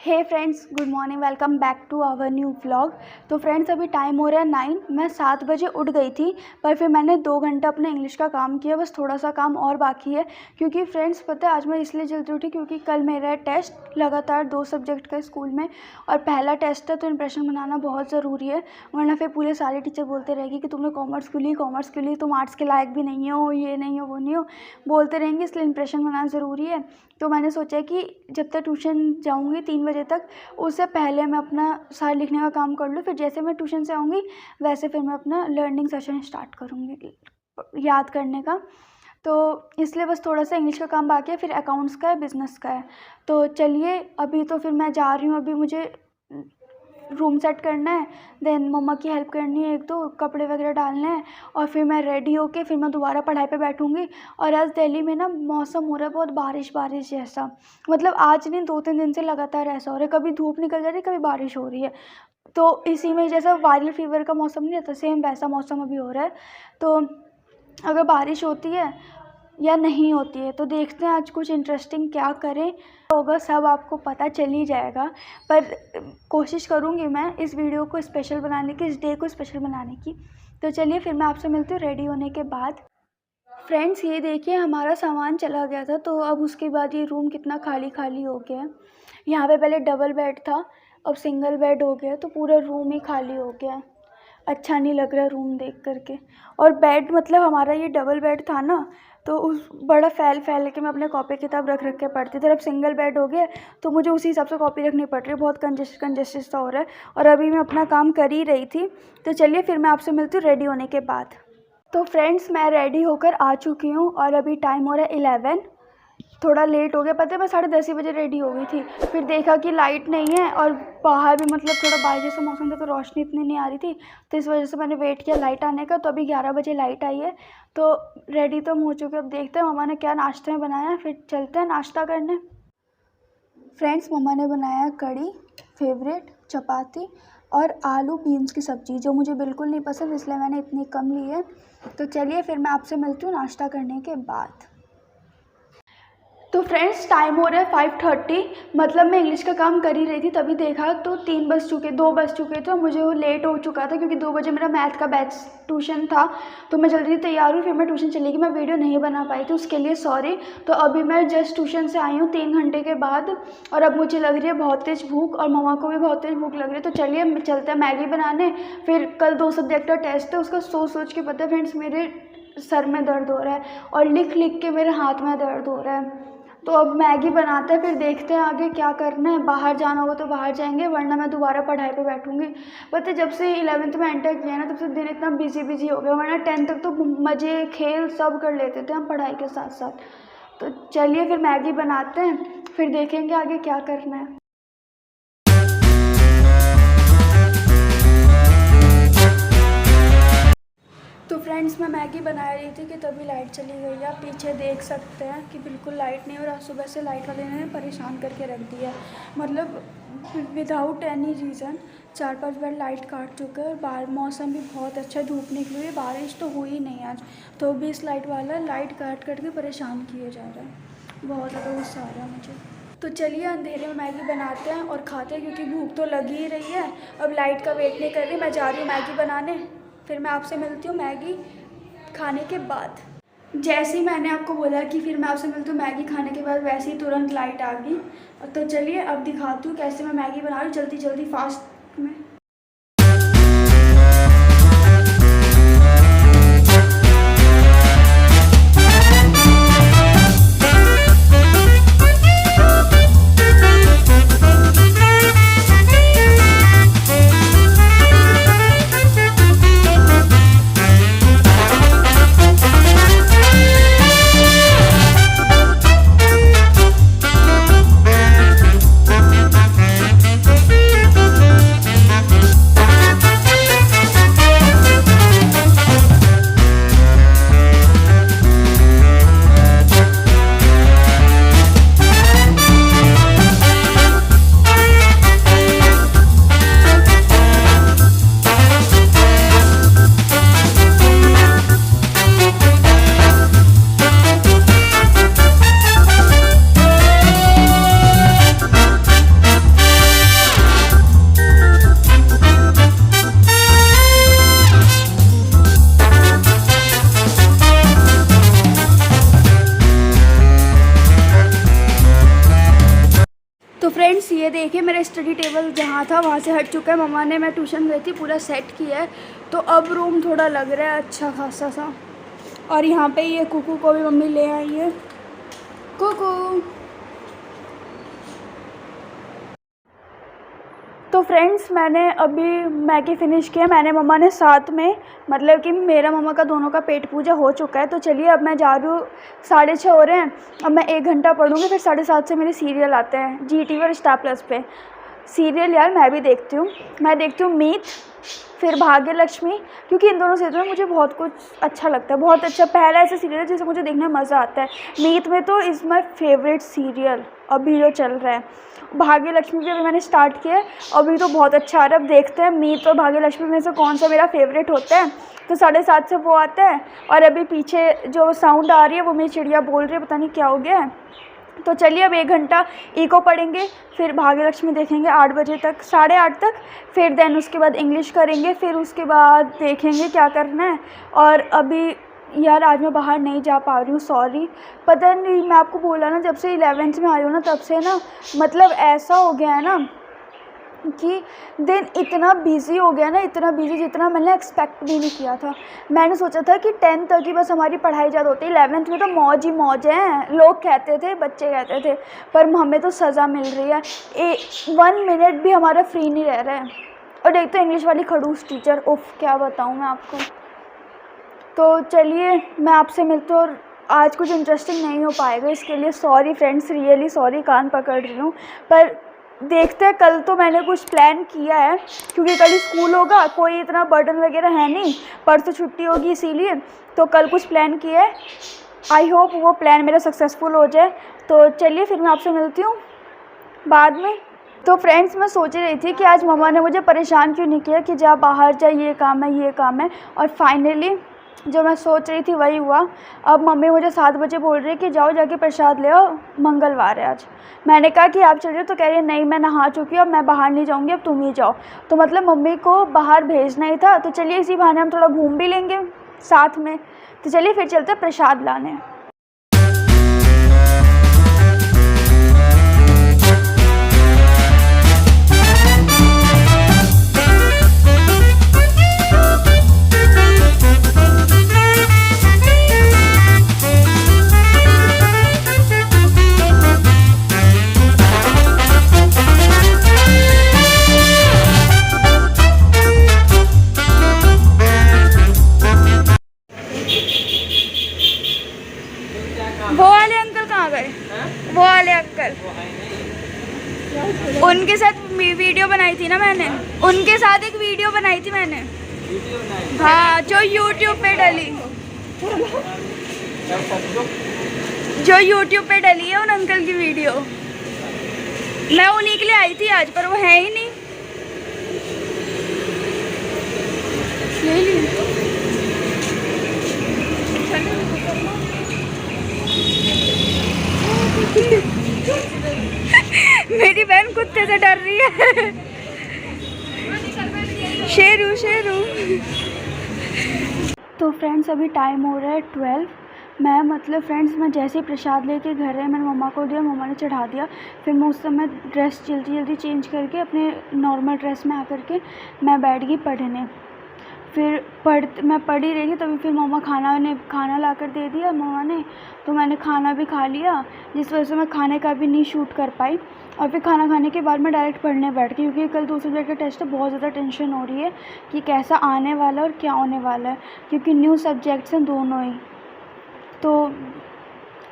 Hey friends, good morning. Welcome back to our new vlog. तो friends, अभी time हो रहा है 9। मैं 7 बजे उठ गई थी, पर फिर मैंने 2 घंटा अपने इंग्लिश का काम किया। बस थोड़ा सा काम और बाकी है, क्योंकि फ्रेंड्स पता है आज मैं इसलिए जल्दी उठी क्योंकि कल मेरा है टेस्ट लगातार 2 सब्जेक्ट का स्कूल में, और पहला टेस्ट है तो इंप्रेशन बनाना बहुत ज़रूरी है, वरना फिर पूरे सारे टीचर बोलते रहेंगे कि तुमने कॉमर्स क्यों ली, तुम आर्ट्स के लायक भी नहीं हो, ये नहीं हो, वो नहीं हो, बोलते रहेंगे। इसलिए इंप्रेशन बनाना ज़रूरी है। तो मैंने सोचा कि जब तक ट्यूशन जाऊंगी 3 बजे तक, उससे पहले मैं अपना सारा लिखने का काम कर लूँ। फिर जैसे मैं ट्यूशन से आऊँगी वैसे फिर मैं अपना लर्निंग सेशन स्टार्ट करूँगी याद करने का। तो इसलिए बस थोड़ा सा इंग्लिश का काम बाकी है, फिर अकाउंट्स का है, बिज़नेस का है। तो चलिए अभी तो फिर मैं जा रही हूँ। अभी मुझे रूम सेट करना है, देन मम्मा की हेल्प करनी है, 1-2 कपड़े वगैरह डालने हैं, और फिर मैं रेडी होके फिर मैं दोबारा पढ़ाई पे बैठूंगी। और आज दिल्ली में ना मौसम हो रहा है बहुत बारिश बारिश जैसा, मतलब आज नहीं 2-3 दिन से लगातार ऐसा हो रहा है, कभी धूप निकल जा रही है, कभी बारिश हो रही है। तो इसी में जैसा वायरल फीवर का मौसम नहीं रहता, सेम वैसा मौसम अभी हो रहा है। तो अगर बारिश होती है या नहीं होती है तो देखते हैं आज कुछ इंटरेस्टिंग क्या करें होगा, सब आपको पता चल ही जाएगा। पर कोशिश करूँगी मैं इस वीडियो को स्पेशल बनाने की, इस डे को स्पेशल बनाने की। तो चलिए फिर मैं आपसे मिलती हूँ रेडी होने के बाद। फ्रेंड्स, ये देखिए हमारा सामान चला गया था, तो अब उसके बाद ये रूम कितना खाली खाली हो गया है। यहाँ पे पहले डबल बेड था, अब सिंगल बेड हो गया, तो पूरा रूम ही खाली हो गया। अच्छा नहीं लग रहा रूम देख करके। और बेड मतलब हमारा ये डबल बेड था ना, तो उस बड़ा फैल के मैं अपने कॉपी किताब रख के पढ़ती थी। अब सिंगल बेड हो गया तो मुझे उसी हिसाब से कॉपी रखनी पड़ रही है, बहुत कंजेस्टेड सा हो रहा है। और अभी मैं अपना काम कर ही रही थी। तो चलिए फिर मैं आपसे मिलती हूँ रेडी होने के बाद। तो फ्रेंड्स, मैं रेडी होकर आ चुकी हूँ और अभी टाइम हो रहा है 11। थोड़ा लेट हो गया, पता है मैं 10:30 बजे रेडी हो गई थी। फिर देखा कि लाइट नहीं है और बाहर भी मतलब थोड़ा बारिश जैसा मौसम था, तो रोशनी इतनी नहीं आ रही थी, तो इस वजह से मैंने वेट किया लाइट आने का। तो अभी 11 बजे लाइट आई है, तो रेडी तो हम हो चुके। अब देखते हैं मम्मा ने क्या नाश्ते में बनाया है, फिर चलते हैं नाश्ता करने। फ्रेंड्स, मम्मा ने बनाया कढ़ी, फेवरेट, चपाती और आलू बीन्स की सब्ज़ी, जो मुझे बिल्कुल नहीं पसंद, इसलिए मैंने इतनी कम ली है। तो चलिए फिर मैं आपसे मिलती हूँ नाश्ता करने के बाद। तो फ्रेंड्स, टाइम हो रहा है 5:30, मतलब मैं इंग्लिश का काम कर ही रही थी, तभी देखा तो 2 बज चुके थे। मुझे वो लेट हो चुका था क्योंकि 2 बजे मेरा मैथ का बैच ट्यूशन था, तो मैं जल्दी तैयार हुई, फिर मैं ट्यूशन चली गई। मैं वीडियो नहीं बना पाई थी, उसके लिए सॉरी। तो अभी मैं जस्ट ट्यूशन से आई हूँ 3 घंटे के बाद, और अब मुझे लग रही है बहुत तेज़ भूख, और मम्मा को भी बहुत तेज़ भूख लग रही है। तो चलिए चलते हैं मैगी बनाने। फिर कल 2 सब्जेक्ट का टेस्ट है, उसका सोच के पता है फ्रेंड्स मेरे सर में दर्द हो रहा है, और लिख के मेरे हाथ में दर्द हो रहा है। तो अब मैगी बनाते हैं, फिर देखते हैं आगे क्या करना है। बाहर जाना होगा तो बाहर जाएंगे, वरना मैं दोबारा पढ़ाई पे बैठूंगी। पता है जब से 11th में एंटर किया ना, तब से दिन इतना बिजी हो गया, वरना 10th तक तो मज़े खेल सब कर लेते थे हम पढ़ाई के साथ साथ। तो चलिए फिर मैगी बनाते हैं, फिर देखेंगे आगे क्या करना है। तो फ्रेंड्स, मैं मैगी बना रही थी कि तभी लाइट चली गई। आप पीछे देख सकते हैं कि बिल्कुल लाइट नहीं, और आज सुबह से लाइट वाले ने परेशान करके रख दिया, मतलब विदाउट एनी रीज़न 4-5 बार लाइट काट चुका है। और बाहर मौसम भी बहुत अच्छा, धूप निकली हुई है, बारिश तो हुई नहीं आज, तो भी इस लाइट वाला लाइट काट के परेशान किए जा रहा है। बहुत ज़्यादा गुस्सा आ रहा है मुझे। तो चलिए अंधेरे में मैगी बनाते हैं और खाते हैं, क्योंकि भूख तो लगी ही रही है। अब लाइट का वेट नहीं कर रही, मैं जा रही हूँ मैगी बनाने। फिर मैं आपसे मिलती हूँ मैगी खाने के बाद। जैसे ही मैंने आपको बोला कि फिर मैं आपसे मिलती हूँ मैगी खाने के बाद, वैसे ही तुरंत लाइट आ गई। तो चलिए अब दिखाती हूँ कैसे मैं मैगी बना रही हूँ जल्दी फास्ट में। फ्रेंड्स ये देखिए मेरा स्टडी टेबल जहाँ था वहाँ से हट चुका है। मम्मा ने, मैं ट्यूशन गई थी, पूरा सेट किया है, तो अब रूम थोड़ा लग रहा है अच्छा खासा सा। और यहाँ पे ये कुकू को भी मम्मी ले आई है। कुकू। तो फ्रेंड्स मैंने अभी मैगी फ़िनिश किया, मैंने मम्मा ने साथ में, मतलब कि मेरा मम्मा का दोनों का पेट पूजा हो चुका है। तो चलिए अब मैं जा रही हूँ, 6:30 हो रहे हैं, अब मैं 1 घंटा पढ़ूँगी, फिर 7:30 से मेरे सीरियल आते हैं GTV और स्टार प्लस पे। सीरियल यार मैं भी देखती हूँ, मैं देखती हूँ मीत, फिर भाग्य लक्ष्मी, क्योंकि इन दोनों सीरियल में मुझे बहुत कुछ अच्छा लगता है, बहुत अच्छा। पहला ऐसा सीरियल है जिसे मुझे देखने में मज़ा आता है। मीत में तो इज़ माई फेवरेट सीरियल अभी जो चल रहा है। भाग्य लक्ष्मी भी अभी मैंने स्टार्ट किया है, अभी तो बहुत अच्छा आ रहा है। अब देखते हैं मीत और भाग्य लक्ष्मी में से कौन सा मेरा फेवरेट होता है। तो 7:30 से वो आता है, और अभी पीछे जो साउंड आ रही है वो मेरी चिड़िया बोल रही है, पता नहीं क्या हो गया है। तो चलिए अब 1 घंटा इको पढ़ेंगे, फिर भाग्य लक्ष्मी देखेंगे 8 बजे तक, 8:30 तक, फिर देन उसके बाद इंग्लिश करेंगे, फिर उसके बाद देखेंगे क्या करना है। और अभी यार आज मैं बाहर नहीं जा पा रही हूँ, सॉरी। पता नहीं, मैं आपको बोला ना, जब से 11th में आई हूँ ना तब से ना, मतलब ऐसा हो गया है ना कि दिन इतना बिज़ी हो गया ना, इतना बिज़ी जितना मैंने एक्सपेक्ट भी नहीं किया था। मैंने सोचा था कि 10th तक ही बस हमारी पढ़ाई ज़्यादा होती है, 11th में तो मौज ही मौज है, लोग कहते थे, बच्चे कहते थे, पर हमें तो सज़ा मिल रही है। 1 मिनट भी हमारा फ्री नहीं रह रहा है। और एक तो इंग्लिश वाली खड़ूस टीचर, उफ क्या बताऊँ मैं आपको। तो चलिए मैं आपसे मिलती हूँ, और आज कुछ इंटरेस्टिंग नहीं हो पाएगा, इसके लिए सॉरी फ्रेंड्स, रियली सॉरी, कान पकड़ रही हूँ। पर देखते हैं, कल तो मैंने कुछ प्लान किया है, क्योंकि कल स्कूल होगा, कोई इतना बर्डन वगैरह है नहीं, परसों छुट्टी होगी, इसीलिए तो कल कुछ प्लान किया है। आई होप वो प्लान मेरा सक्सेसफुल हो जाए। तो चलिए फिर मैं आपसे मिलती हूँ बाद में। तो फ्रेंड्स मैं सोच रही थी कि आज मम्मा ने मुझे परेशान क्यों नहीं किया कि जा बाहर जा, ये काम है, ये काम है, और फाइनली जो मैं सोच रही थी वही हुआ। अब मम्मी मुझे 7 बजे बोल रही है कि जाओ जाके प्रसाद ले आओ, मंगलवार है आज। मैंने कहा कि आप चल रहे हो, तो कह रही है नहीं मैं नहा चुकी हूँ, अब मैं बाहर नहीं जाऊँगी, अब तुम ही जाओ। तो मतलब मम्मी को बाहर भेजना ही था, तो चलिए इसी बहाने हम थोड़ा घूम भी लेंगे साथ में। तो चलिए फिर चलते प्रसाद लाने। वो वाले अंकल कहाँ गए? वो वाले अंकल, उनके साथ वीडियो बनाई थी ना मैंने, उनके साथ एक वीडियो बनाई थी मैंने, हाँ, जो YouTube पे डली, जो YouTube पे डली है उन अंकल की वीडियो। मैं उन्हीं के लिए आई थी आज, पर वो है ही नहीं। ले ली मेरी बहन कुत्ते से डर रही है। शेरू शेरू। तो फ्रेंड्स अभी टाइम हो रहा है 12। मैं जैसे ही प्रसाद लेके घर है, मैंने मम्मा को दिया, मम्मा ने चढ़ा दिया। फिर मैं उस समय ड्रेस जल्दी जल्दी चेंज करके अपने नॉर्मल ड्रेस में आकर के मैं बैठ गई पढ़ने। फिर मैं पढ़ ही रही थी, तभी फिर मम्मा खाना ला कर दे दिया मम्मा ने, तो मैंने खाना भी खा लिया, जिस वजह से मैं खाने का भी नहीं शूट कर पाई। और फिर खाना खाने के बाद मैं डायरेक्ट पढ़ने बैठ गई, क्योंकि कल दूसरे सब्जेक्ट का टेस्ट है। बहुत ज़्यादा टेंशन हो रही है कि कैसा आने वाला है और क्या होने वाला है, क्योंकि न्यू सब्जेक्ट्स हैं दोनों ही। तो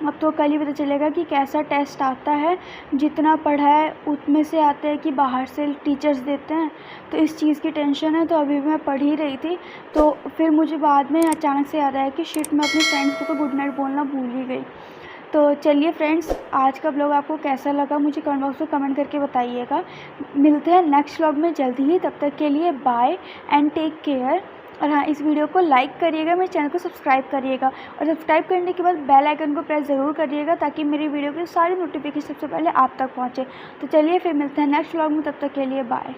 अब तो कल ही पता चलेगा कि कैसा टेस्ट आता है। जितना पढ़ा है उतने से आता है कि बाहर से टीचर्स देते हैं, तो इस चीज़ की टेंशन है। तो अभी भी मैं पढ़ ही रही थी, तो फिर मुझे बाद में अचानक से याद आया कि शिट, मैं अपने फ्रेंड्स को तो गुड नाइट बोलना भूल ही गई। तो चलिए फ्रेंड्स, आज का ब्लॉग आपको कैसा लगा मुझे कमेंट बॉक्स में कमेंट करके बताइएगा। मिलते हैं नेक्स्ट ब्लॉग में जल्दी ही, तब तक के लिए बाय एंड टेक केयर। और हाँ, इस वीडियो को लाइक करिएगा, मेरे चैनल को सब्सक्राइब करिएगा, और सब्सक्राइब करने के बाद बेल आइकन को प्रेस ज़रूर करिएगा, ताकि मेरी वीडियो की सारी नोटिफिकेशन सबसे पहले आप तक पहुँचे। तो चलिए फिर मिलते हैं नेक्स्ट व्लॉग में, तब तक के लिए बाय।